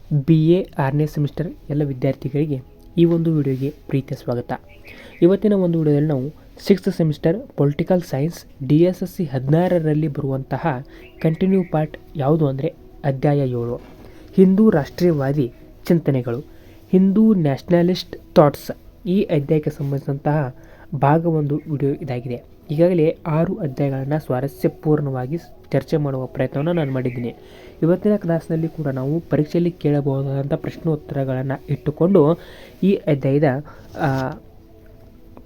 BA 6ನೇ semester ಎಲ್ಲ ವಿದ್ಯಾರ್ಥಿಗಳಿಗೆ ಈ ಒಂದು ವಿಡಿಯೋಗೆ ಪ್ರೀತಿಯ ಸ್ವಾಗತ. ಇವತ್ತಿನ ಒಂದು ವಿಡಿಯೋದಲ್ಲಿ ನಾವು 6th semester political science DSSC 16ರಲ್ಲಿ ಬರುವಂತಹ ಕಂಟಿನ್ಯೂ ಪಾರ್ಟ್ ಯಾವುದು ಅಂದರೆ ಅಧ್ಯಾಯ 7 ಹಿಂದೂ ರಾಷ್ಟ್ರೀಯವಾದಿ ಚಿಂತನೆಗಳು, ಹಿಂದೂ ನ್ಯಾಷನಲಿಸ್ಟ್ ಥಾಟ್ಸ್. ಈ ಅಧ್ಯಾಯಕ್ಕೆ ಸಂಬಂಧಿಸಿದಂತಹ ಭಾಗ ಒಂದು ವಿಡಿಯೋ ಇದಾಗಿದೆ. ಈಗಾಗಲೇ 6 ಅಧ್ಯಾಯಗಳನ್ನು ಸ್ವಾರಸ್ಯಪೂರ್ಣವಾಗಿ ಚರ್ಚೆ ಮಾಡುವ ಪ್ರಯತ್ನವನ್ನು ನಾನು ಮಾಡಿದ್ದೀನಿ. ಇವತ್ತಿನ ಕ್ಲಾಸ್ನಲ್ಲಿ ಕೂಡ ನಾವು ಪರೀಕ್ಷೆಯಲ್ಲಿ ಕೇಳಬಹುದಾದಂಥ ಪ್ರಶ್ನೋತ್ತರಗಳನ್ನು ಇಟ್ಟುಕೊಂಡು ಈ ಅಧ್ಯಾಯದ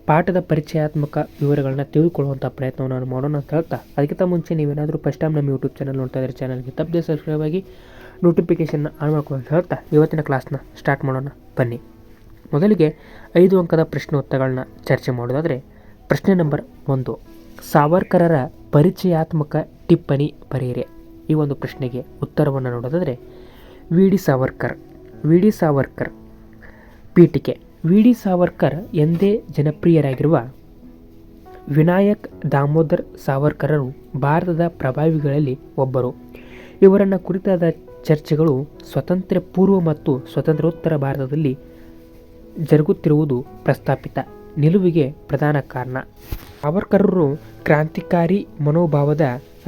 ಪಾಠದ ಪರಿಚಯಾತ್ಮಕ ವಿವರಗಳನ್ನು ತಿಳಿದುಕೊಳ್ಳುವಂಥ ಪ್ರಯತ್ನವನ್ನು ನಾನು ಮಾಡೋಣ ಅಂತ ಹೇಳ್ತಾ, ಅದಕ್ಕಿಂತ ಮುಂಚೆ ನೀವೇನಾದರೂ ಫಸ್ಟ್ ಟೈಮ್ ನಮ್ಮ ಯೂಟ್ಯೂಬ್ ಚಾನಲ್ ನೋಡ್ತಾ ಇದ್ದರೆ ಚಾನಲ್ಗೆ ತಪ್ಪದೆ ಸಬ್ಸ್ಕ್ರೈಬ್ ಆಗಿ ನೋಟಿಫಿಕೇಷನ್ನ ಆನ್ ಮಾಡ್ಕೊಂಡು ಅಂತ ಹೇಳ್ತಾ ಇವತ್ತಿನ ಕ್ಲಾಸ್ನ ಸ್ಟಾರ್ಟ್ ಮಾಡೋಣ ಬನ್ನಿ. ಮೊದಲಿಗೆ 5 ಅಂಕದ ಪ್ರಶ್ನೋತ್ತರಗಳನ್ನ ಚರ್ಚೆ ಮಾಡೋದಾದರೆ, ಪ್ರಶ್ನೆ ನಂಬರ್ 1, ಸಾವರ್ಕರರ ಪರಿಚಯಾತ್ಮಕ ಟಿಪ್ಪಣಿ ಬರೆಯಿರಿ. ಈ ಒಂದು ಪ್ರಶ್ನೆಗೆ ಉತ್ತರವನ್ನು ನೋಡೋದಾದರೆ, ವಿ ಡಿ ಸಾವರ್ಕರ್ ಪೀಠಿಕೆ. ವಿ ಡಿ ಸಾವರ್ಕರ್ ಎಂದೇ ಜನಪ್ರಿಯರಾಗಿರುವ ವಿನಾಯಕ್ ದಾಮೋದರ್ ಸಾವರ್ಕರರು ಭಾರತದ ಪ್ರಭಾವಿಗಳಲ್ಲಿ ಒಬ್ಬರು. ಇವರನ್ನು ಕುರಿತಾದ ಚರ್ಚೆಗಳು ಸ್ವಾತಂತ್ರ್ಯ ಪೂರ್ವ ಮತ್ತು ಸ್ವಾತಂತ್ರ್ಯೋತ್ತರ ಭಾರತದಲ್ಲಿ ಜರುಗುತ್ತಿರುವುದು ಪ್ರಸ್ತಾಪಿತ ನಿಲುವಿಗೆ ಪ್ರಧಾನ ಕಾರಣ. ಸಾವರ್ಕರರು ಕ್ರಾಂತಿಕಾರಿ ಮನೋಭಾವದ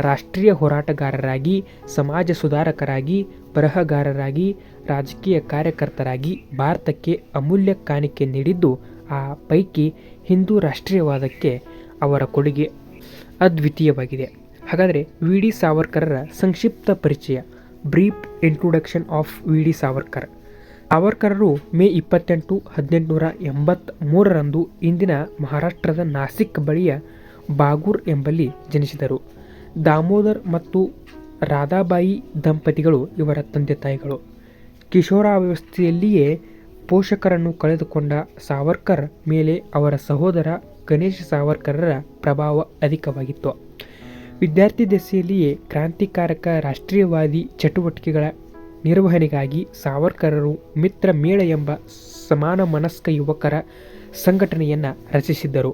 ರಾಷ್ಟ್ರೀಯ ಹೋರಾಟಗಾರರಾಗಿ, ಸಮಾಜ ಸುಧಾರಕರಾಗಿ, ಬರಹಗಾರರಾಗಿ, ರಾಜಕೀಯ ಕಾರ್ಯಕರ್ತರಾಗಿ ಭಾರತಕ್ಕೆ ಅಮೂಲ್ಯ ಕಾಣಿಕೆ ನೀಡಿದ್ದು, ಆ ಪೈಕಿ ಹಿಂದೂ ರಾಷ್ಟ್ರೀಯವಾದಕ್ಕೆ ಅವರ ಕೊಡುಗೆ ಅದ್ವಿತೀಯವಾಗಿದೆ. ಹಾಗಾದರೆ ವಿ ಡಿ ಸಾವರ್ಕರರ ಸಂಕ್ಷಿಪ್ತ ಪರಿಚಯ, brief introduction of V D Savarkar. ಸಾವರ್ಕರರು ಮೇ 28, 1883ರಂದು ಇಂದಿನ ಮಹಾರಾಷ್ಟ್ರದ ನಾಸಿಕ್ ಬಳಿಯ ಬಾಗೂರ್ ಎಂಬಲ್ಲಿ ಜನಿಸಿದರು. ದಾಮೋದರ್ ಮತ್ತು ರಾಧಾಬಾಯಿ ದಂಪತಿಗಳು ಇವರ ತಂದೆ ತಾಯಿಗಳು. ಕಿಶೋರಾವಸ್ಥೆಯಲ್ಲಿಯೇ ಪೋಷಕರನ್ನು ಕಳೆದುಕೊಂಡ ಸಾವರ್ಕರ್ ಮೇಲೆ ಅವರ ಸಹೋದರ ಗಣೇಶ್ ಸಾವರ್ಕರರ ಪ್ರಭಾವ ಅಧಿಕವಾಗಿತ್ತು. ವಿದ್ಯಾರ್ಥಿ ದೆಸೆಯಲ್ಲಿಯೇ ಕ್ರಾಂತಿಕಾರಕ ರಾಷ್ಟ್ರೀಯವಾದಿ ಚಟುವಟಿಕೆಗಳ ನಿರ್ವಹಣೆಗಾಗಿ ಸಾವರ್ಕರರು ಮಿತ್ರ ಮೇಳ ಎಂಬ ಸಮಾನ ಮನಸ್ಕ ಯುವಕರ ಸಂಘಟನೆಯನ್ನು ರಚಿಸಿದ್ದರು.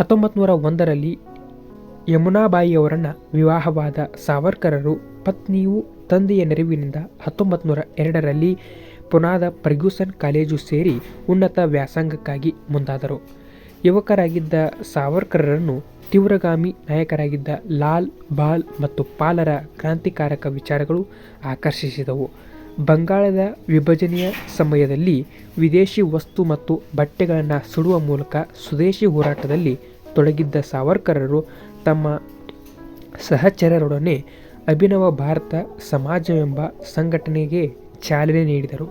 1901ರಲ್ಲಿ ಯಮುನಾಬಾಯಿಯವರನ್ನು ವಿವಾಹವಾದ ಸಾವರ್ಕರರು ಪತ್ನಿಯು ತಂದೆಯ ನೆರವಿನಿಂದ 1902ರಲ್ಲಿ ಪುನಾದ ಫರ್ಗ್ಯೂಸನ್ ಕಾಲೇಜು ಸೇರಿ ಉನ್ನತ ವ್ಯಾಸಂಗಕ್ಕಾಗಿ ಮುಂದಾದರು. ಯುವಕರಾಗಿದ್ದ ಸಾವರ್ಕರರನ್ನು ತೀವ್ರಗಾಮಿ ನಾಯಕರಾಗಿದ್ದ ಲಾಲ್, ಬಾಲ್ ಮತ್ತು ಪಾಲರ ಕ್ರಾಂತಿಕಾರಕ ವಿಚಾರಗಳು ಆಕರ್ಷಿಸಿದವು. ಬಂಗಾಳದ ವಿಭಜನೆಯ ಸಮಯದಲ್ಲಿ ವಿದೇಶಿ ವಸ್ತು ಮತ್ತು ಬಟ್ಟೆಗಳನ್ನು ಸುಡುವ ಮೂಲಕ ಸ್ವದೇಶಿ ಹೋರಾಟದಲ್ಲಿ ತೊಡಗಿದ್ದ ಸಾವರ್ಕರರು ತಮ್ಮ ಸಹಚರರೊಡನೆ ಅಭಿನವ ಭಾರತ ಸಮಾಜವೆಂಬ ಸಂಘಟನೆಗೆ ಚಾಲನೆ ನೀಡಿದರು.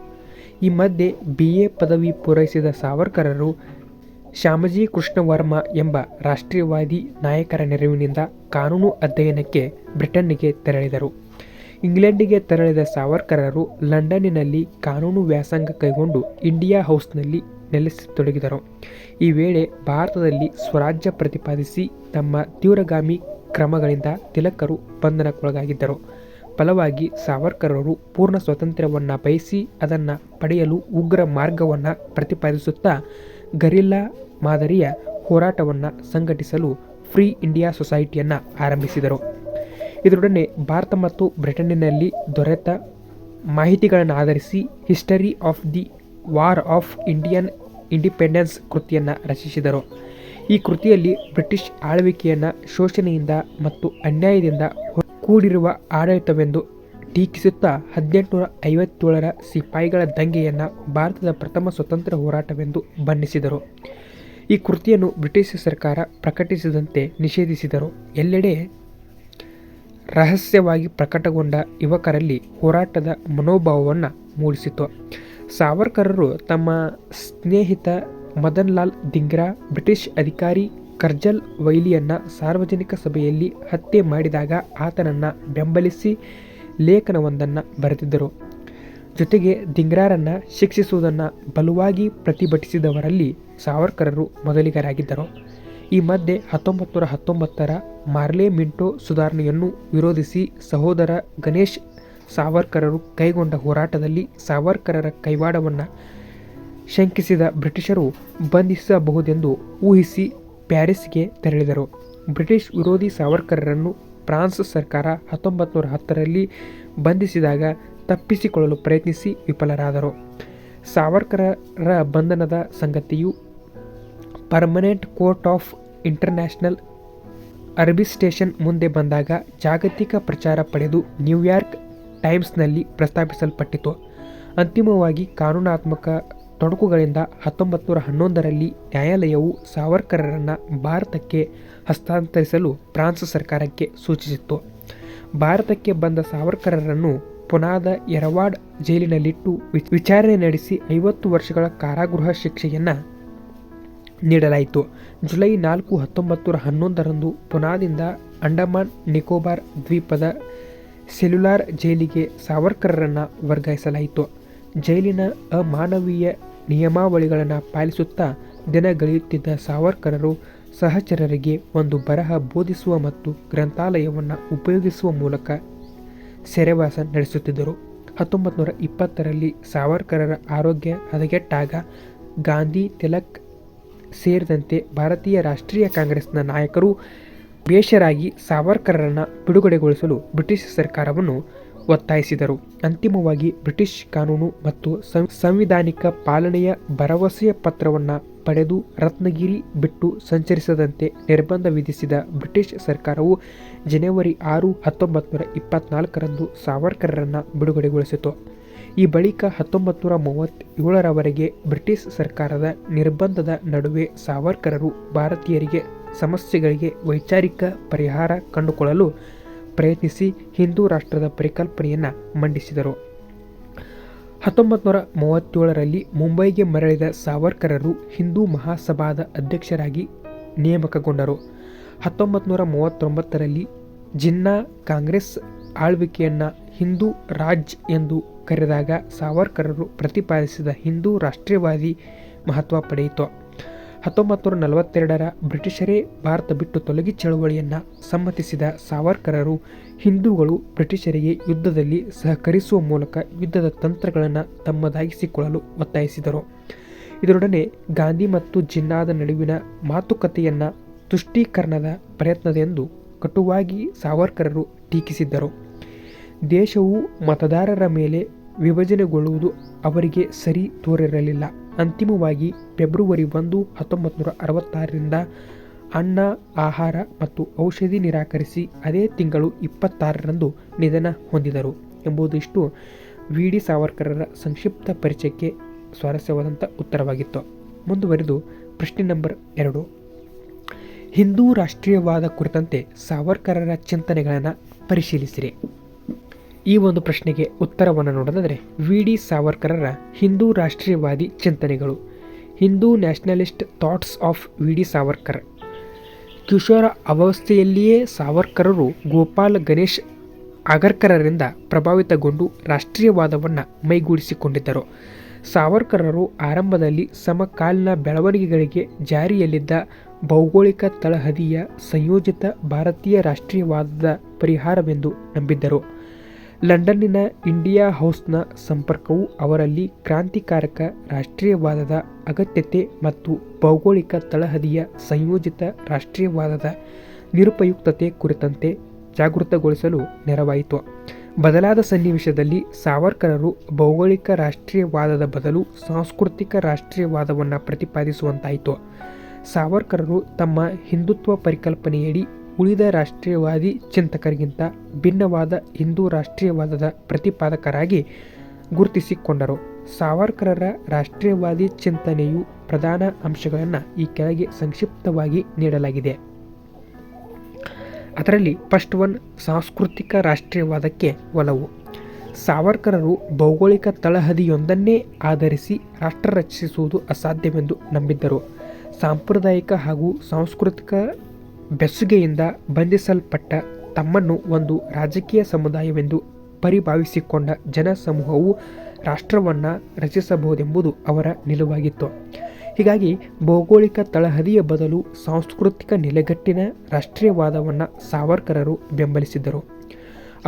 ಈ ಮಧ್ಯೆ BA ಪದವಿ ಪೂರೈಸಿದ ಸಾವರ್ಕರರು ಶ್ಯಾಮಜಿ ಕೃಷ್ಣ ವರ್ಮ ಎಂಬ ರಾಷ್ಟ್ರೀಯವಾದಿ ನಾಯಕರ ನೆರವಿನಿಂದ ಕಾನೂನು ಅಧ್ಯಯನಕ್ಕೆ ಬ್ರಿಟನ್ನಿಗೆ ತೆರಳಿದರು. ಇಂಗ್ಲೆಂಡಿಗೆ ತೆರಳಿದ ಸಾವರ್ಕರರು ಲಂಡನ್ನಿನಲ್ಲಿ ಕಾನೂನು ವ್ಯಾಸಂಗ ಕೈಗೊಂಡು ಇಂಡಿಯಾ ಹೌಸ್ನಲ್ಲಿ ನೆಲೆಸತೊಡಗಿದರು. ಈ ವೇಳೆ ಭಾರತದಲ್ಲಿ ಸ್ವರಾಜ್ಯ ಪ್ರತಿಪಾದಿಸಿ ತಮ್ಮ ತೀವ್ರಗಾಮಿ ಕ್ರಮಗಳಿಂದ ತಿಲಕರು ಬಂಧನಕ್ಕೊಳಗಾಗಿದ್ದರು. ಫಲವಾಗಿ ಸಾವರ್ಕರರು ಪೂರ್ಣ ಸ್ವಾತಂತ್ರ್ಯವನ್ನು ಬಯಸಿ ಅದನ್ನು ಪಡೆಯಲು ಉಗ್ರ ಮಾರ್ಗವನ್ನು ಪ್ರತಿಪಾದಿಸುತ್ತಾ ಗರಿಲ್ಲಾ ಮಾದರಿಯ ಹೋರಾಟವನ್ನು ಸಂಘಟಿಸಲು ಫ್ರೀ ಇಂಡಿಯಾ ಸೊಸೈಟಿಯನ್ನು ಆರಂಭಿಸಿದರು. ಇದರೊಡನೆ ಭಾರತ ಮತ್ತು ಬ್ರಿಟನ್ನಿನಲ್ಲಿ ದೊರೆತ ಮಾಹಿತಿಗಳನ್ನು ಆಧರಿಸಿ history of the war of Indian independence ಕೃತಿಯನ್ನು ರಚಿಸಿದರು. ಈ ಕೃತಿಯಲ್ಲಿ ಬ್ರಿಟಿಷ್ ಆಳ್ವಿಕೆಯನ್ನು ಶೋಷಣೆಯಿಂದ ಮತ್ತು ಅನ್ಯಾಯದಿಂದ ಕೂಡಿರುವ ಆಡಳಿತವೆಂದು ಟೀಕಿಸುತ್ತಾ 1857ರ ಸಿಪಾಯಿಗಳ ದಂಗೆಯನ್ನು ಭಾರತದ ಪ್ರಥಮ ಸ್ವತಂತ್ರ ಹೋರಾಟವೆಂದು ಬಣ್ಣಿಸಿದರು. ಈ ಕೃತಿಯನ್ನು ಬ್ರಿಟಿಷ್ ಸರ್ಕಾರ ಪ್ರಕಟಿಸಿದಂತೆ ನಿಷೇಧಿಸಿದರು. ಎಲ್ಲೆಡೆ ರಹಸ್ಯವಾಗಿ ಪ್ರಕಟಗೊಂಡ ಯುವಕರಲ್ಲಿ ಹೋರಾಟದ ಮನೋಭಾವವನ್ನು ಮೂಡಿಸಿತು. ಸಾವರ್ಕರರು ತಮ್ಮ ಸ್ನೇಹಿತ ಮದನ್ ಲಾಲ್ ಧಿಂಗ್ರಾ, ಬ್ರಿಟಿಷ್ ಅಧಿಕಾರಿ ಕರ್ಜಲ್ ವೈಲಿಯನ್ನು ಸಾರ್ವಜನಿಕ ಸಭೆಯಲ್ಲಿ ಹತ್ಯೆ ಮಾಡಿದಾಗ ಆತನನ್ನು ಬೆಂಬಲಿಸಿ ಲೇಖನವೊಂದನ್ನು ಬರೆದಿದ್ದರು. ಜೊತೆಗೆ ಧಿಂಗ್ರಾರನ್ನು ಶಿಕ್ಷಿಸುವುದನ್ನು ಬಲವಾಗಿ ಪ್ರತಿಭಟಿಸಿದವರಲ್ಲಿ ಸಾವರ್ಕರರು ಮೊದಲಿಗರಾಗಿದ್ದರು. ಈ ಮಧ್ಯೆ 1919ರ ಮಾರ್ಲೆ ಮಿಂಟೋ ಸುಧಾರಣೆಯನ್ನು ವಿರೋಧಿಸಿ ಸಹೋದರ ಗಣೇಶ್ ಸಾವರ್ಕರರು ಕೈಗೊಂಡ ಹೋರಾಟದಲ್ಲಿ ಸಾವರ್ಕರರ ಕೈವಾಡವನ್ನು ಶಂಕಿಸಿದ ಬ್ರಿಟಿಷರು ಬಂಧಿಸಬಹುದೆಂದು ಊಹಿಸಿ ಪ್ಯಾರಿಸ್ಗೆ ತೆರಳಿದರು. ಬ್ರಿಟಿಷ್ ವಿರೋಧಿ ಸಾವರ್ಕರರನ್ನು ಫ್ರಾನ್ಸ್ ಸರ್ಕಾರ 1910ರಲ್ಲಿ ಬಂಧಿಸಿದಾಗ ತಪ್ಪಿಸಿಕೊಳ್ಳಲು ಪ್ರಯತ್ನಿಸಿ ವಿಫಲರಾದರು. ಸಾವರ್ಕರರ ಬಂಧನದ ಸಂಗತಿಯು permanent court of international arbitration ಮುಂದೆ ಬಂದಾಗ ಜಾಗತಿಕ ಪ್ರಚಾರ ಪಡೆದು ನ್ಯೂಯಾರ್ಕ್ ಟೈಮ್ಸ್ನಲ್ಲಿ ಪ್ರಸ್ತಾಪಿಸಲ್ಪಟ್ಟಿತು. ಅಂತಿಮವಾಗಿ ಕಾನೂನಾತ್ಮಕ ತೊಡಕುಗಳಿಂದ 1911ರಲ್ಲಿ ನ್ಯಾಯಾಲಯವು ಸಾವರ್ಕರರನ್ನು ಭಾರತಕ್ಕೆ ಹಸ್ತಾಂತರಿಸಲು ಫ್ರಾನ್ಸ್ ಸರ್ಕಾರಕ್ಕೆ ಸೂಚಿಸಿತ್ತು. ಭಾರತಕ್ಕೆ ಬಂದ ಸಾವರ್ಕರರನ್ನು ಪುನಾದ ಎರವಾಡ್ ಜೈಲಿನಲ್ಲಿಟ್ಟು ವಿಚಾರಣೆ ನಡೆಸಿ 50 ವರ್ಷಗಳ ಕಾರಾಗೃಹ ಶಿಕ್ಷೆಯನ್ನು ನೀಡಲಾಯಿತು. ಜುಲೈ 4, 1911ರಂದು ಪುನಾದಿಂದ ಅಂಡಮಾನ್ ನಿಕೋಬಾರ್ ದ್ವೀಪದ ಸೆಲ್ಯುಲಾರ್ ಜೈಲಿಗೆ ಸಾವರ್ಕರರನ್ನು ವರ್ಗಾಯಿಸಲಾಯಿತು. ಜೈಲಿನ ಅಮಾನವೀಯ ನಿಯಮಾವಳಿಗಳನ್ನು ಪಾಲಿಸುತ್ತಾ ದಿನಗಳೆಯುತ್ತಿದ್ದ ಸಾವರ್ಕರರು ಸಹಚರರಿಗೆ ಒಂದು ಬರಹ ಬೋಧಿಸುವ ಮತ್ತು ಗ್ರಂಥಾಲಯವನ್ನು ಉಪಯೋಗಿಸುವ ಮೂಲಕ ಸೆರೆವಾಸ ನಡೆಸುತ್ತಿದ್ದರು. 1920ರಲ್ಲಿ ಸಾವರ್ಕರರ ಆರೋಗ್ಯ ಹದಗೆಟ್ಟಾಗ ಗಾಂಧಿ, ತಿಲಕ್ ಸೇರಿದಂತೆ ಭಾರತೀಯ ರಾಷ್ಟ್ರೀಯ ಕಾಂಗ್ರೆಸ್ನ ನಾಯಕರು ಬೇಷರಾಗಿ ಸಾವರ್ಕರರನ್ನು ಬಿಡುಗಡೆಗೊಳಿಸಲು ಬ್ರಿಟಿಷ್ ಸರ್ಕಾರವನ್ನು ಒತ್ತಾಯಿಸಿದರು. ಅಂತಿಮವಾಗಿ ಬ್ರಿಟಿಷ್ ಕಾನೂನು ಮತ್ತು ಸಂವಿಧಾನಿಕ ಪಾಲನೆಯ ಭರವಸೆಯ ಪತ್ರವನ್ನು ಪಡೆದು ರತ್ನಗಿರಿ ಬಿಟ್ಟು ಸಂಚರಿಸದಂತೆ ನಿರ್ಬಂಧ ವಿಧಿಸಿದ ಬ್ರಿಟಿಷ್ ಸರ್ಕಾರವು ಜನವರಿ 6, 1924ರಂದು ಸಾವರ್ಕರರನ್ನು ಬಿಡುಗಡೆಗೊಳಿಸಿತು. ಈ ಬಳಿಕ 1937ರವರೆಗೆ ಬ್ರಿಟಿಷ್ ಸರ್ಕಾರದ ನಿರ್ಬಂಧದ ನಡುವೆ ಸಾವರ್ಕರರು ಭಾರತೀಯರಿಗೆ ಸಮಸ್ಯೆಗಳಿಗೆ ವೈಚಾರಿಕ ಪರಿಹಾರ ಕಂಡುಕೊಳ್ಳಲು ಪ್ರಯತ್ನಿಸಿ ಹಿಂದೂ ರಾಷ್ಟ್ರದ ಪರಿಕಲ್ಪನೆಯನ್ನು ಮಂಡಿಸಿದರು. 1937ರಲ್ಲಿ ಮುಂಬೈಗೆ ಮರಳಿದ ಸಾವರ್ಕರರು ಹಿಂದೂ ಮಹಾಸಭಾದ ಅಧ್ಯಕ್ಷರಾಗಿ ನೇಮಕಗೊಂಡರು. 1939ರಲ್ಲಿ ಜಿನ್ನಾ ಕಾಂಗ್ರೆಸ್ ಆಳ್ವಿಕೆಯನ್ನು ಹಿಂದೂ ರಾಜ್ ಎಂದು ಕರೆದಾಗ ಸಾವರ್ಕರರು ಪ್ರತಿಪಾದಿಸಿದ ಹಿಂದೂ ರಾಷ್ಟ್ರೀಯವಾದಿ ಮಹತ್ವ ಪಡೆಯಿತು. 1942ರ ಬ್ರಿಟಿಷರೇ ಭಾರತ ಬಿಟ್ಟು ತೊಲಗಿ ಚಳವಳಿಯನ್ನು ಸಮ್ಮತಿಸಿದ ಸಾವರ್ಕರರು ಹಿಂದೂಗಳು ಬ್ರಿಟಿಷರಿಗೆ ಯುದ್ಧದಲ್ಲಿ ಸಹಕರಿಸುವ ಮೂಲಕ ಯುದ್ಧದ ತಂತ್ರಗಳನ್ನು ತಮ್ಮದಾಗಿಸಿಕೊಳ್ಳಲು ಒತ್ತಾಯಿಸಿದರು. ಇದರೊಡನೆ ಗಾಂಧಿ ಮತ್ತು ಜಿನ್ನಾದ ನಡುವಿನ ಮಾತುಕತೆಯನ್ನು ತುಷ್ಟೀಕರಣದ ಪ್ರಯತ್ನದೆಂದು ಕಟುವಾಗಿ ಸಾವರ್ಕರರು ಟೀಕಿಸಿದ್ದರು. ದೇಶವು ಮತದಾರರ ಮೇಲೆ ವಿಭಜನೆಗೊಳ್ಳುವುದು ಅವರಿಗೆ ಸರಿ ತೋರಿರಲಿಲ್ಲ. ಅಂತಿಮವಾಗಿ ಫೆಬ್ರವರಿ 1, 1966ರಿಂದ ಅನ್ನ, ಆಹಾರ ಮತ್ತು ಔಷಧಿ ನಿರಾಕರಿಸಿ ಅದೇ ತಿಂಗಳು 26ರಂದು ನಿಧನ ಹೊಂದಿದರು ಎಂಬುದು ಇಷ್ಟು ವಿ ಡಿ ಸಾವರ್ಕರರ ಸಂಕ್ಷಿಪ್ತ ಪರಿಚಯಕ್ಕೆ ಸ್ವಾರಸ್ಯವಾದಂಥ ಉತ್ತರವಾಗಿತ್ತು. ಮುಂದುವರಿದು ಪ್ರಶ್ನೆ ನಂಬರ್ 2. ಹಿಂದೂ ರಾಷ್ಟ್ರೀಯವಾದ ಕುರಿತಂತೆ ಸಾವರ್ಕರರ ಚಿಂತನೆಗಳನ್ನು ಪರಿಶೀಲಿಸಿರಿ. ಈ ಒಂದು ಪ್ರಶ್ನೆಗೆ ಉತ್ತರವನ್ನು ನೋಡೋದಾದರೆ ವಿ ಡಿ ಸಾವರ್ಕರರ ಹಿಂದೂ ರಾಷ್ಟ್ರೀಯವಾದಿ ಚಿಂತನೆಗಳು. Hindu nationalist thoughts of V D Savarkar. ಕಿಶೋರ ಅವಸ್ಥೆಯಲ್ಲಿಯೇ ಸಾವರ್ಕರರು ಗೋಪಾಲ್ ಗಣೇಶ್ ಆಗರ್ಕರರಿಂದ ಪ್ರಭಾವಿತಗೊಂಡು ರಾಷ್ಟ್ರೀಯವಾದವನ್ನು ಮೈಗೂಡಿಸಿಕೊಂಡಿದ್ದರು. ಸಾವರ್ಕರರು ಆರಂಭದಲ್ಲಿ ಸಮಕಾಲೀನ ಬೆಳವಣಿಗೆಗಳಿಗೆ ಜಾರಿಯಲ್ಲಿದ್ದ ಭೌಗೋಳಿಕ ತಳಹದಿಯ ಸಂಯೋಜಿತ ಭಾರತೀಯ ರಾಷ್ಟ್ರೀಯವಾದದ ಪರಿಹಾರವೆಂದು ನಂಬಿದ್ದರು. ಲಂಡನ್ನಿನ ಇಂಡಿಯಾ ಹೌಸ್ನ ಸಂಪರ್ಕವು ಅವರಲ್ಲಿ ಕ್ರಾಂತಿಕಾರಕ ರಾಷ್ಟ್ರೀಯವಾದದ ಅಗತ್ಯತೆ ಮತ್ತು ಭೌಗೋಳಿಕ ತಳಹದಿಯ ಸಂಯೋಜಿತ ರಾಷ್ಟ್ರೀಯವಾದದ ನಿರುಪಯುಕ್ತತೆ ಕುರಿತಂತೆ ಜಾಗೃತಗೊಳಿಸಲು ನೆರವಾಯಿತು. ಬದಲಾದ ಸನ್ನಿವೇಶದಲ್ಲಿ ಸಾವರ್ಕರರು ಭೌಗೋಳಿಕ ರಾಷ್ಟ್ರೀಯವಾದದ ಬದಲು ಸಾಂಸ್ಕೃತಿಕ ರಾಷ್ಟ್ರೀಯವಾದವನ್ನು ಪ್ರತಿಪಾದಿಸುವಂತಾಯಿತು. ಸಾವರ್ಕರರು ತಮ್ಮ ಹಿಂದುತ್ವ ಪರಿಕಲ್ಪನೆಯಡಿ ಉಳಿದ ರಾಷ್ಟ್ರೀಯವಾದಿ ಚಿಂತಕರಿಗಿಂತ ಭಿನ್ನವಾದ ಹಿಂದೂ ರಾಷ್ಟ್ರೀಯವಾದದ ಪ್ರತಿಪಾದಕರಾಗಿ ಗುರುತಿಸಿಕೊಂಡರು. ಸಾವರ್ಕರರ ರಾಷ್ಟ್ರೀಯವಾದಿ ಚಿಂತನೆಯು ಪ್ರಧಾನ ಅಂಶಗಳನ್ನು ಈ ಕೆಳಗೆ ಸಂಕ್ಷಿಪ್ತವಾಗಿ ನೀಡಲಾಗಿದೆ. ಅದರಲ್ಲಿ ಫಸ್ಟ್ ಒನ್, ಸಾಂಸ್ಕೃತಿಕ ರಾಷ್ಟ್ರೀಯವಾದಕ್ಕೆ ಒಲವು. ಸಾವರ್ಕರರು ಭೌಗೋಳಿಕ ತಳಹದಿಯೊಂದನ್ನೇ ಆಧರಿಸಿ ರಾಷ್ಟ್ರ ರಚಿಸುವುದು ಅಸಾಧ್ಯವೆಂದು ನಂಬಿದ್ದರು. ಸಾಂಪ್ರದಾಯಿಕ ಹಾಗೂ ಸಾಂಸ್ಕೃತಿಕ ಬೆಸುಗೆಯಿಂದ ಬಂಧಿಸಲ್ಪಟ್ಟ ತಮ್ಮನ್ನು ಒಂದು ರಾಜಕೀಯ ಸಮುದಾಯವೆಂದು ಪರಿಭಾವಿಸಿಕೊಂಡ ಜನಸಮೂಹವು ರಾಷ್ಟ್ರವನ್ನು ರಚಿಸಬಹುದೆಂಬುದು ಅವರ ನಿಲುವಾಗಿತ್ತು. ಹೀಗಾಗಿ ಭೌಗೋಳಿಕ ತಳಹದಿಯ ಬದಲು ಸಾಂಸ್ಕೃತಿಕ ನೆಲೆಗಟ್ಟಿನ ರಾಷ್ಟ್ರೀಯವಾದವನ್ನು ಸಾವರ್ಕರರು ಬೆಂಬಲಿಸಿದರು.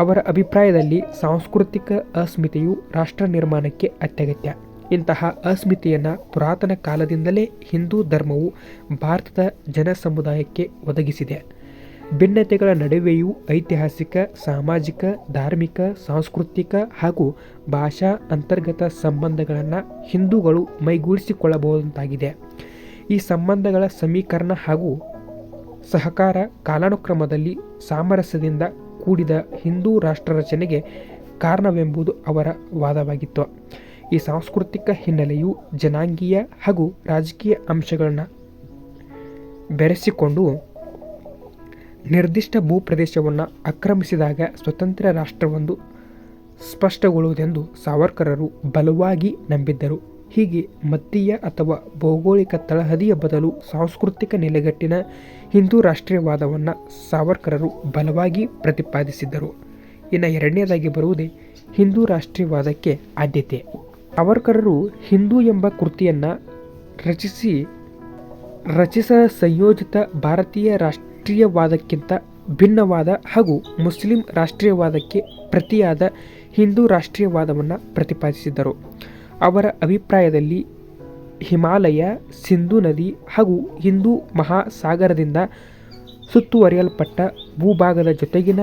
ಅವರ ಅಭಿಪ್ರಾಯದಲ್ಲಿ ಸಾಂಸ್ಕೃತಿಕ ಅಸ್ಮಿತೆಯು ರಾಷ್ಟ್ರ ನಿರ್ಮಾಣಕ್ಕೆ ಅತ್ಯಗತ್ಯ. ಇಂತಹ ಅಸ್ಮಿತೆಯನ್ನು ಪುರಾತನ ಕಾಲದಿಂದಲೇ ಹಿಂದೂ ಧರ್ಮವು ಭಾರತದ ಜನಸಮುದಾಯಕ್ಕೆ ಒದಗಿಸಿದೆ. ಭಿನ್ನತೆಗಳ ನಡುವೆಯೂ ಐತಿಹಾಸಿಕ, ಸಾಮಾಜಿಕ, ಧಾರ್ಮಿಕ, ಸಾಂಸ್ಕೃತಿಕ ಹಾಗೂ ಭಾಷಾ ಅಂತರ್ಗತ ಸಂಬಂಧಗಳನ್ನು ಹಿಂದೂಗಳು ಮೈಗೂಡಿಸಿಕೊಳ್ಳಬಹುದಾಗಿದೆ. ಈ ಸಂಬಂಧಗಳ ಸಮೀಕರಣ ಹಾಗೂ ಸಹಕಾರ ಕಾಲಾನುಕ್ರಮದಲ್ಲಿ ಸಾಮರಸ್ಯದಿಂದ ಕೂಡಿದ ಹಿಂದೂ ರಾಷ್ಟ್ರ ರಚನೆಗೆ ಕಾರಣವೆಂಬುದು ಅವರ ವಾದವಾಗಿತ್ತು. ಈ ಸಾಂಸ್ಕೃತಿಕ ಹಿನ್ನೆಲೆಯು ಜನಾಂಗೀಯ ಹಾಗೂ ರಾಜಕೀಯ ಅಂಶಗಳನ್ನು ಬೆರೆಸಿಕೊಂಡು ನಿರ್ದಿಷ್ಟ ಭೂಪ್ರದೇಶವನ್ನು ಆಕ್ರಮಿಸಿದಾಗ ಸ್ವತಂತ್ರ ರಾಷ್ಟ್ರವೊಂದು ಸ್ಪಷ್ಟಗೊಳ್ಳುವುದೆಂದು ಸಾವರ್ಕರರು ಬಲವಾಗಿ ನಂಬಿದ್ದರು. ಹೀಗೆ ಮತೀಯ ಅಥವಾ ಭೌಗೋಳಿಕ ತಳಹದಿಯ ಬದಲು ಸಾಂಸ್ಕೃತಿಕ ನೆಲೆಗಟ್ಟಿನ ಹಿಂದೂ ರಾಷ್ಟ್ರೀಯವಾದವನ್ನು ಸಾವರ್ಕರರು ಬಲವಾಗಿ ಪ್ರತಿಪಾದಿಸಿದ್ದರು. ಇನ್ನು ಎರಡನೇದಾಗಿ ಬರುವುದೇ ಹಿಂದೂ ರಾಷ್ಟ್ರೀಯವಾದಕ್ಕೆ ಆದ್ಯತೆ. ಸಾವರ್ಕರರು ಹಿಂದೂ ಎಂಬ ಕೃತಿಯನ್ನು ರಚಿಸ ಸಂಯೋಜಿತ ಭಾರತೀಯ ರಾಷ್ಟ್ರೀಯವಾದಕ್ಕಿಂತ ಭಿನ್ನವಾದ ಹಾಗೂ ಮುಸ್ಲಿಂ ರಾಷ್ಟ್ರೀಯವಾದಕ್ಕೆ ಪ್ರತಿಯಾದ ಹಿಂದೂ ರಾಷ್ಟ್ರೀಯವಾದವನ್ನು ಪ್ರತಿಪಾದಿಸಿದ್ದರು. ಅವರ ಅಭಿಪ್ರಾಯದಲ್ಲಿ ಹಿಮಾಲಯ, ಸಿಂಧೂ ನದಿ ಹಾಗೂ ಹಿಂದೂ ಮಹಾಸಾಗರದಿಂದ ಸುತ್ತುವರಿಯಲ್ಪಟ್ಟ ಭೂಭಾಗದ ಜೊತೆಗಿನ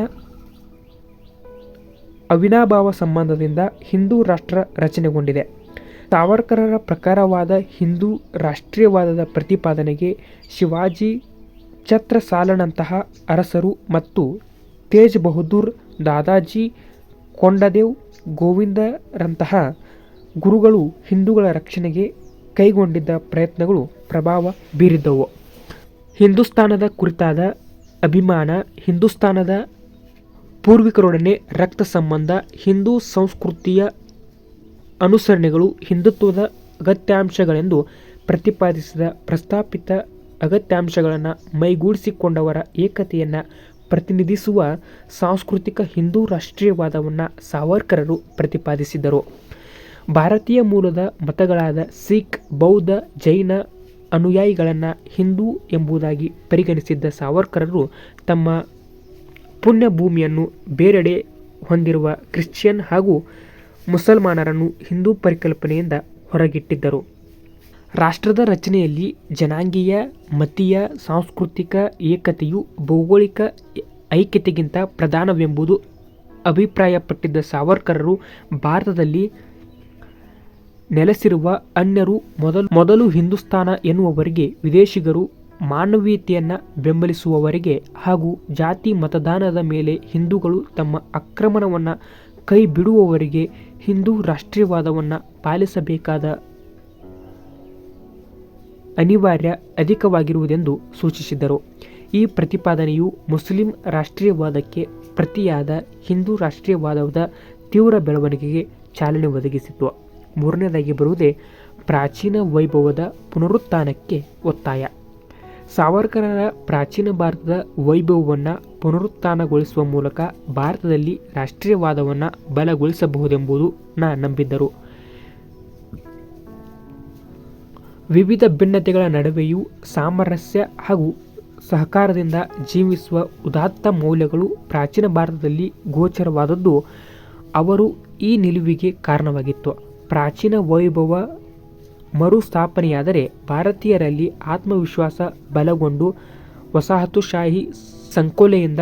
ಅವಿನಾಭಾವ ಸಂಬಂಧದಿಂದ ಹಿಂದೂ ರಾಷ್ಟ್ರ ರಚನೆಗೊಂಡಿದೆ. ಸಾವರ್ಕರರ ಪ್ರಕಾರವಾದ ಹಿಂದೂ ರಾಷ್ಟ್ರೀಯವಾದದ ಪ್ರತಿಪಾದನೆಗೆ ಶಿವಾಜಿ, ಛತ್ರಸಾಲನಂತಹ ಅರಸರು ಮತ್ತು ತೇಜ್ ಬಹದ್ದೂರ್, ದಾದಾಜಿ ಕೊಂಡದೇವ್, ಗೋವಿಂದರಂತಹ ಗುರುಗಳು ಹಿಂದೂಗಳ ರಕ್ಷಣೆಗೆ ಕೈಗೊಂಡಿದ್ದ ಪ್ರಯತ್ನಗಳು ಪ್ರಭಾವ ಬೀರಿದ್ದವು. ಹಿಂದೂಸ್ತಾನದ ಕುರಿತಾದ ಅಭಿಮಾನ, ಹಿಂದೂಸ್ತಾನದ ಪೂರ್ವಿಕರೊಡನೆ ರಕ್ತ ಸಂಬಂಧ, ಹಿಂದೂ ಸಂಸ್ಕೃತಿಯ ಅನುಸರಣೆಗಳು ಹಿಂದುತ್ವದ ಅಗತ್ಯಾಂಶಗಳೆಂದು ಪ್ರತಿಪಾದಿಸಿದ ಪ್ರಸ್ತಾಪಿತ ಅಗತ್ಯಾಂಶಗಳನ್ನು ಮೈಗೂಡಿಸಿಕೊಂಡವರ ಏಕತೆಯನ್ನು ಪ್ರತಿನಿಧಿಸುವ ಸಾಂಸ್ಕೃತಿಕ ಹಿಂದೂ ರಾಷ್ಟ್ರೀಯವಾದವನ್ನು ಸಾವರ್ಕರರು ಪ್ರತಿಪಾದಿಸಿದರು. ಭಾರತೀಯ ಮೂಲದ ಮತಗಳಾದ ಸಿಖ್, ಬೌದ್ಧ, ಜೈನ ಅನುಯಾಯಿಗಳನ್ನು ಹಿಂದೂ ಎಂಬುದಾಗಿ ಪರಿಗಣಿಸಿದ್ದ ಸಾವರ್ಕರರು ತಮ್ಮ ಪುಣ್ಯಭೂಮಿಯನ್ನು ಬೇರೆಡೆ ಹೊಂದಿರುವ ಕ್ರಿಶ್ಚಿಯನ್ ಹಾಗೂ ಮುಸಲ್ಮಾನರನ್ನು ಹಿಂದೂ ಪರಿಕಲ್ಪನೆಯಿಂದ ಹೊರಗಿಟ್ಟಿದ್ದರು. ರಾಷ್ಟ್ರದ ರಚನೆಯಲ್ಲಿ ಜನಾಂಗೀಯ, ಮತೀಯ, ಸಾಂಸ್ಕೃತಿಕ ಏಕತೆಯು ಭೌಗೋಳಿಕ ಐಕ್ಯತೆಗಿಂತ ಪ್ರಧಾನವೆಂಬುದು ಅಭಿಪ್ರಾಯಪಟ್ಟಿದ್ದ ಸಾವರ್ಕರರು ಭಾರತದಲ್ಲಿ ನೆಲೆಸಿರುವ ಅನ್ಯರು ಮೊದಲು ಹಿಂದೂಸ್ತಾನ ಎನ್ನುವವರಿಗೆ, ವಿದೇಶಿಗರು ಮಾನವೀಯತೆಯನ್ನು ಬೆಂಬಲಿಸುವವರಿಗೆ ಹಾಗೂ ಜಾತಿ ಮತದಾನದ ಮೇಲೆ ಹಿಂದೂಗಳು ತಮ್ಮ ಆಕ್ರಮಣವನ್ನು ಕೈ ಬಿಡುವವರಿಗೆ ಹಿಂದೂ ರಾಷ್ಟ್ರೀಯವಾದವನ್ನು ಪಾಲಿಸಬೇಕಾದ ಅನಿವಾರ್ಯ ಅಧಿಕವಾಗಿರುವುದೆಂದು ಸೂಚಿಸಿದರು. ಈ ಪ್ರತಿಪಾದನೆಯು ಮುಸ್ಲಿಂ ರಾಷ್ಟ್ರೀಯವಾದಕ್ಕೆ ಪ್ರತಿಯಾದ ಹಿಂದೂ ರಾಷ್ಟ್ರೀಯವಾದದ ತೀವ್ರ ಬೆಳವಣಿಗೆಗೆ ಚಾಲನೆ ಒದಗಿಸಿತು. ಮೂರನೇದಾಗಿ ಬರುವುದೇ ಪ್ರಾಚೀನ ವೈಭವದ ಪುನರುತ್ಥಾನಕ್ಕೆ ಒತ್ತಾಯ. ಸಾವರ್ಕರರ ಪ್ರಾಚೀನ ಭಾರತದ ವೈಭವವನ್ನು ಪುನರುತ್ಥಾನಗೊಳಿಸುವ ಮೂಲಕ ಭಾರತದಲ್ಲಿ ರಾಷ್ಟ್ರೀಯವಾದವನ್ನು ಬಲಗೊಳಿಸಬಹುದೆಂಬುದು ನಂಬಿದ್ದರು. ವಿವಿಧ ಭಿನ್ನತೆಗಳ ನಡುವೆಯೂ ಸಾಮರಸ್ಯ ಹಾಗೂ ಸಹಕಾರದಿಂದ ಜೀವಿಸುವ ಉದಾತ್ತ ಮೌಲ್ಯಗಳು ಪ್ರಾಚೀನ ಭಾರತದಲ್ಲಿ ಗೋಚರವಾದದ್ದು ಅವರು ಈ ನಿಲುವಿಗೆ ಕಾರಣವಾಗಿತ್ತು. ಪ್ರಾಚೀನ ವೈಭವ ಮರುಸ್ಥಾಪನೆಯಾದರೆ ಭಾರತೀಯರಲ್ಲಿ ಆತ್ಮವಿಶ್ವಾಸ ಬಲಗೊಂಡು ವಸಾಹತುಶಾಹಿ ಸಂಕೋಲೆಯಿಂದ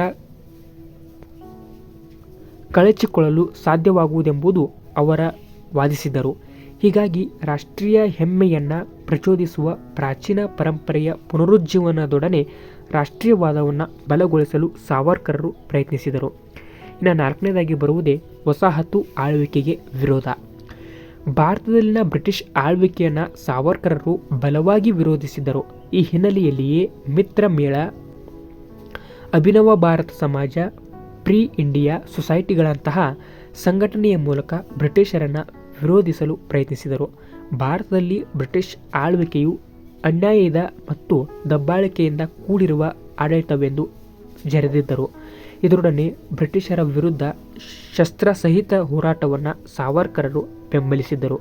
ಕಳಚಿಕೊಳ್ಳಲು ಸಾಧ್ಯವಾಗುವುದೆಂಬುದು ಅವರ ವಾದಿಸಿದರು. ಹೀಗಾಗಿ ರಾಷ್ಟ್ರೀಯ ಹೆಮ್ಮೆಯನ್ನು ಪ್ರಚೋದಿಸುವ ಪ್ರಾಚೀನ ಪರಂಪರೆಯ ಪುನರುಜ್ಜೀವನದೊಡನೆ ರಾಷ್ಟ್ರೀಯವಾದವನ್ನು ಬಲಗೊಳಿಸಲು ಸಾವರ್ಕರರು ಪ್ರಯತ್ನಿಸಿದರು. ಇನ್ನು ನಾಲ್ಕನೇದಾಗಿ ಬರುವುದೇ ವಸಾಹತು ಆಳ್ವಿಕೆಗೆ ವಿರೋಧ. ಭಾರತದಲ್ಲಿನ ಬ್ರಿಟಿಷ್ ಆಳ್ವಿಕೆಯನ್ನು ಸಾವರ್ಕರರು ಬಲವಾಗಿ ವಿರೋಧಿಸಿದರು. ಈ ಹಿನ್ನೆಲೆಯಲ್ಲಿಯೇ ಮಿತ್ರ ಮೇಳ, ಅಭಿನವ ಭಾರತ ಸಮಾಜ, ಫ್ರೀ ಇಂಡಿಯಾ ಸೊಸೈಟಿಗಳಂತಹ ಸಂಘಟನೆಯ ಮೂಲಕ ಬ್ರಿಟಿಷರನ್ನು ವಿರೋಧಿಸಲು ಪ್ರಯತ್ನಿಸಿದರು. ಭಾರತದಲ್ಲಿ ಬ್ರಿಟಿಷ್ ಆಳ್ವಿಕೆಯು ಅನ್ಯಾಯದ ಮತ್ತು ದಬ್ಬಾಳಿಕೆಯಿಂದ ಕೂಡಿರುವ ಆಡಳಿತವೆಂದು ಜರೆದಿದ್ದರು. ಇದರೊಡನೆ ಬ್ರಿಟಿಷರ ವಿರುದ್ಧ ಶಸ್ತ್ರಸಹಿತ ಹೋರಾಟವನ್ನು ಸಾವರ್ಕರರು ಬೆಂಬಲಿಸಿದ್ದರು.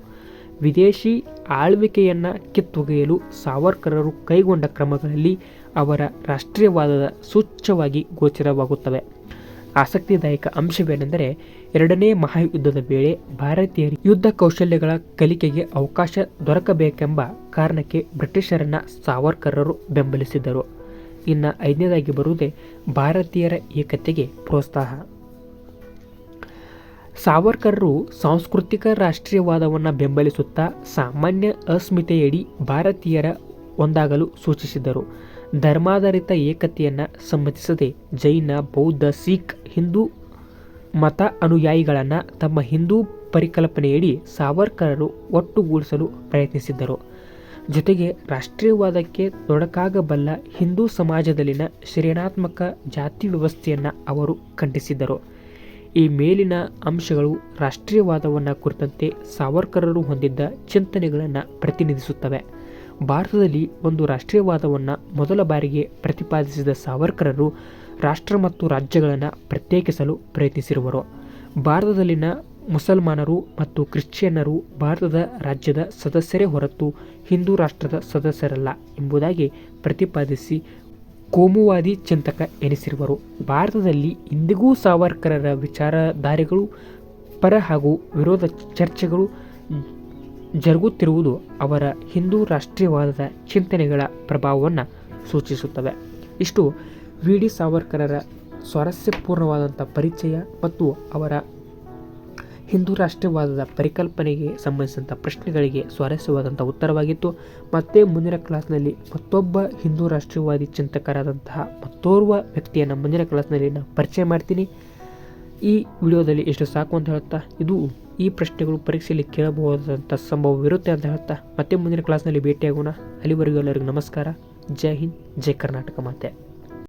ವಿದೇಶಿ ಆಳ್ವಿಕೆಯನ್ನು ಕಿತ್ತೊಗೆಯಲು ಸಾವರ್ಕರರು ಕೈಗೊಂಡ ಕ್ರಮಗಳಲ್ಲಿ ಅವರ ರಾಷ್ಟ್ರೀಯವಾದದ ಸೂಚ್ಯವಾಗಿ ಗೋಚರವಾಗುತ್ತವೆ. ಆಸಕ್ತಿದಾಯಕ ಅಂಶವೇನೆಂದರೆ, ಎರಡನೇ ಮಹಾಯುದ್ಧದ ವೇಳೆ ಭಾರತೀಯರಿಗೆ ಯುದ್ಧ ಕೌಶಲ್ಯಗಳ ಕಲಿಕೆಗೆ ಅವಕಾಶ ದೊರಕಬೇಕೆಂಬ ಕಾರಣಕ್ಕೆ ಬ್ರಿಟಿಷರನ್ನು ಸಾವರ್ಕರರು ಬೆಂಬಲಿಸಿದರು. ಇನ್ನು 5ನೇದಾಗಿ ಬರುವುದೇ ಭಾರತೀಯರ ಏಕತೆಗೆ ಪ್ರೋತ್ಸಾಹ. ಸಾವರ್ಕರರು ಸಾಂಸ್ಕೃತಿಕ ರಾಷ್ಟ್ರೀಯವಾದವನ್ನು ಬೆಂಬಲಿಸುತ್ತಾ ಸಾಮಾನ್ಯ ಅಸ್ಮಿತೆಯಡಿ ಭಾರತೀಯರ ಒಂದಾಗಲು ಸೂಚಿಸಿದರು. ಧರ್ಮಾಧಾರಿತ ಏಕತೆಯನ್ನು ಸಮ್ಮತಿಸದೆ ಜೈನ, ಬೌದ್ಧ, ಸಿಖ್, ಹಿಂದೂ ಮತ ಅನುಯಾಯಿಗಳನ್ನು ತಮ್ಮ ಹಿಂದೂ ಪರಿಕಲ್ಪನೆಯಡಿ ಸಾವರ್ಕರರು ಒಟ್ಟುಗೂಡಿಸಲು ಪ್ರಯತ್ನಿಸಿದ್ದರು. ಜೊತೆಗೆ ರಾಷ್ಟ್ರೀಯವಾದಕ್ಕೆ ತೊಡಕಾಗಬಲ್ಲ ಹಿಂದೂ ಸಮಾಜದಲ್ಲಿನ ಶ್ರೇಣಾತ್ಮಕ ಜಾತಿ ವ್ಯವಸ್ಥೆಯನ್ನು ಅವರು ಖಂಡಿಸಿದ್ದರು. ಈ ಮೇಲಿನ ಅಂಶಗಳು ರಾಷ್ಟ್ರೀಯವಾದವನ್ನು ಕುರಿತಂತೆ ಸಾವರ್ಕರರು ಹೊಂದಿದ್ದ ಚಿಂತನೆಗಳನ್ನು ಪ್ರತಿನಿಧಿಸುತ್ತವೆ. ಭಾರತದಲ್ಲಿ ಒಂದು ರಾಷ್ಟ್ರೀಯವಾದವನ್ನು ಮೊದಲ ಬಾರಿಗೆ ಪ್ರತಿಪಾದಿಸಿದ ಸಾವರ್ಕರರು ರಾಷ್ಟ್ರ ಮತ್ತು ರಾಜ್ಯಗಳನ್ನು ಪ್ರತ್ಯೇಕಿಸಲು ಪ್ರಯತ್ನಿಸಿರುವರು. ಭಾರತದಲ್ಲಿನ ಮುಸಲ್ಮಾನರು ಮತ್ತು ಕ್ರಿಶ್ಚಿಯನ್ನರು ಭಾರತದ ರಾಜ್ಯದ ಸದಸ್ಯರೇ ಹೊರತು ಹಿಂದೂ ರಾಷ್ಟ್ರದ ಸದಸ್ಯರಲ್ಲ ಎಂಬುದಾಗಿ ಪ್ರತಿಪಾದಿಸಿ ಕೋಮುವಾದಿ ಚಿಂತಕ ಎನಿಸಿರುವರು. ಭಾರತದಲ್ಲಿ ಇಂದಿಗೂ ಸಾವರ್ಕರರ ವಿಚಾರಧಾರೆಗಳು ಪರ ಹಾಗೂ ವಿರೋಧ ಚರ್ಚೆಗಳು ಜರುಗುತ್ತಿರುವುದು ಅವರ ಹಿಂದೂ ರಾಷ್ಟ್ರೀಯವಾದದ ಚಿಂತನೆಗಳ ಪ್ರಭಾವವನ್ನು ಸೂಚಿಸುತ್ತವೆ. ಇಷ್ಟು ವಿ ಡಿ ಸಾವರ್ಕರರ ಸ್ವಾರಸ್ಯಪೂರ್ಣವಾದಂಥ ಪರಿಚಯ ಮತ್ತು ಅವರ ಹಿಂದೂ ರಾಷ್ಟ್ರೀಯವಾದದ ಪರಿಕಲ್ಪನೆಗೆ ಸಂಬಂಧಿಸಿದಂಥ ಪ್ರಶ್ನೆಗಳಿಗೆ ಸ್ವಾರಸ್ಯವಾದಂಥ ಉತ್ತರವಾಗಿತ್ತು. ಮತ್ತೆ ಮುಂದಿನ ಕ್ಲಾಸ್ನಲ್ಲಿ ಮತ್ತೊಬ್ಬ ಹಿಂದೂ ರಾಷ್ಟ್ರೀಯವಾದಿ ಚಿಂತಕರಾದಂತಹ ಮತ್ತೋರ್ವ ವ್ಯಕ್ತಿಯನ್ನು ಮುಂದಿನ ಕ್ಲಾಸ್ನಲ್ಲಿ ನಾನು ಪರಿಚಯ ಮಾಡ್ತೀನಿ. ಈ ವಿಡಿಯೋದಲ್ಲಿ ಎಷ್ಟು ಸಾಕು ಅಂತ ಹೇಳ್ತಾ, ಈ ಪ್ರಶ್ನೆಗಳು ಪರೀಕ್ಷೆಯಲ್ಲಿ ಕೇಳಬಹುದಾದಂಥ ಸಂಭವವಿರುತ್ತೆ ಅಂತ ಹೇಳ್ತಾ ಮತ್ತೆ ಮುಂದಿನ ಕ್ಲಾಸ್ನಲ್ಲಿ ಭೇಟಿಯಾಗೋಣ. ಅಲ್ಲಿವರೆಗೂ ಎಲ್ಲರಿಗೂ ನಮಸ್ಕಾರ. ಜೈ ಹಿಂದ್, ಜೈ ಕರ್ನಾಟಕ ಮಾತೆ.